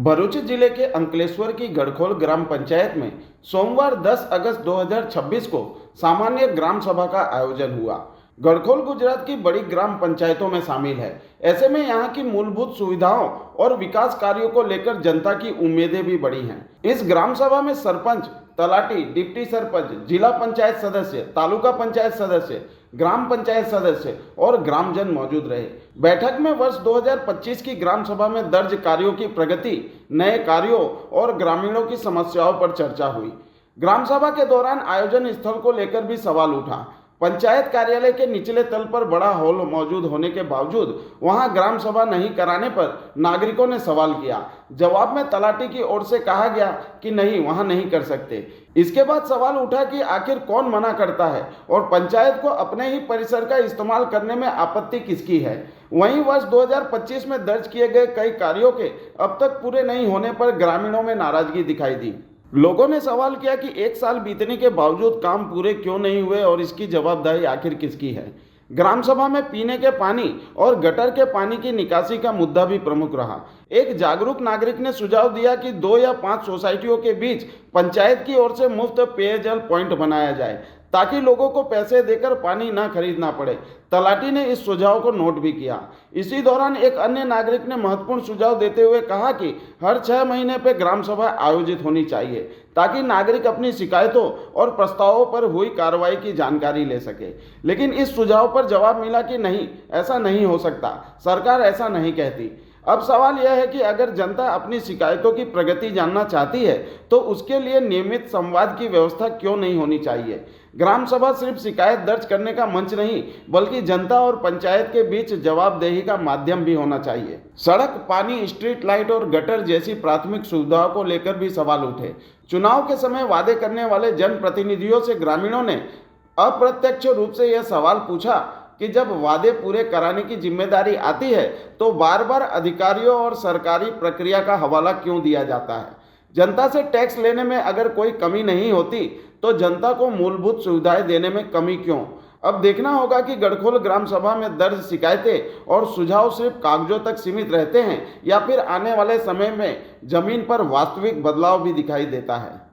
भरूच जिले के अंकलेश्वर की गढ़खोल ग्राम पंचायत में सोमवार 10 अगस्त 2026 को सामान्य ग्राम सभा का आयोजन हुआ। गढ़खोल गुजरात की बड़ी ग्राम पंचायतों में शामिल है। ऐसे में यहाँ की मूलभूत सुविधाओं और विकास कार्यों को लेकर जनता की उम्मीदें भी बढ़ी हैं। इस ग्राम सभा में सरपंच, तलाटी, डिप्टी सरपंच, जिला पंचायत सदस्य, तालुका पंचायत सदस्य, ग्राम पंचायत सदस्य और ग्रामजन मौजूद रहे। बैठक में वर्ष 2025 की ग्राम सभा में दर्ज कार्यों की प्रगति, नए कार्यों और ग्रामीणों की समस्याओं पर चर्चा हुई। ग्राम सभा के दौरान आयोजन स्थल को लेकर भी सवाल उठा। पंचायत कार्यालय के निचले तल पर बड़ा हॉल मौजूद होने के बावजूद वहां ग्राम सभा नहीं कराने पर नागरिकों ने सवाल किया। जवाब में तलाटी की ओर से कहा गया कि नहीं, वहां नहीं कर सकते। इसके बाद सवाल उठा कि आखिर कौन मना करता है और पंचायत को अपने ही परिसर का इस्तेमाल करने में आपत्ति किसकी है। वहीं वर्ष 2025 में दर्ज किए गए कई कार्यों के अब तक पूरे नहीं होने पर ग्रामीणों में नाराजगी दिखाई दी। लोगों ने सवाल किया कि एक साल बीतने के बावजूद काम पूरे क्यों नहीं हुए और इसकी जवाबदारी आखिर किसकी है। ग्राम सभा में पीने के पानी और गटर के पानी की निकासी का मुद्दा भी प्रमुख रहा। एक जागरूक नागरिक ने सुझाव दिया कि 2 या 5 सोसाइटियों के बीच पंचायत की ओर से मुफ्त पेयजल पॉइंट बनाया जाए ताकि लोगों को पैसे देकर पानी न खरीदना पड़े। तलाटी ने इस सुझाव को नोट भी किया। इसी दौरान एक अन्य नागरिक ने महत्वपूर्ण सुझाव देते हुए कहा कि हर 6 महीने पर ग्राम सभा आयोजित होनी चाहिए ताकि नागरिक अपनी शिकायतों और प्रस्तावों पर हुई कार्रवाई की जानकारी ले सके। लेकिन इस सुझाव पर जवाब मिला कि नहीं, ऐसा नहीं हो सकता, सरकार ऐसा नहीं कहती। अब सवाल यह है कि अगर जनता अपनी शिकायतों की प्रगति जानना चाहती है तो उसके लिए नियमित संवाद की व्यवस्था क्यों नहीं होनी चाहिए। ग्राम सभा सिर्फ शिकायत दर्ज करने का मंच नहीं, बल्कि जनता और पंचायत के बीच जवाबदेही का माध्यम भी होना चाहिए। सड़क, पानी, स्ट्रीट लाइट और गटर जैसी प्राथमिक सुविधाओं को लेकर भी सवाल उठे। चुनाव के समय वादे करने वाले जनप्रतिनिधियों से ग्रामीणों ने अप्रत्यक्ष रूप से यह सवाल पूछा कि जब वादे पूरे कराने की जिम्मेदारी आती है तो बार बार अधिकारियों और सरकारी प्रक्रिया का हवाला क्यों दिया जाता है। जनता से टैक्स लेने में अगर कोई कमी नहीं होती तो जनता को मूलभूत सुविधाएं देने में कमी क्यों। अब देखना होगा कि गढ़खोल ग्राम सभा में दर्ज शिकायतें और सुझाव सिर्फ कागजों तक सीमित रहते हैं या फिर आने वाले समय में जमीन पर वास्तविक बदलाव भी दिखाई देता है।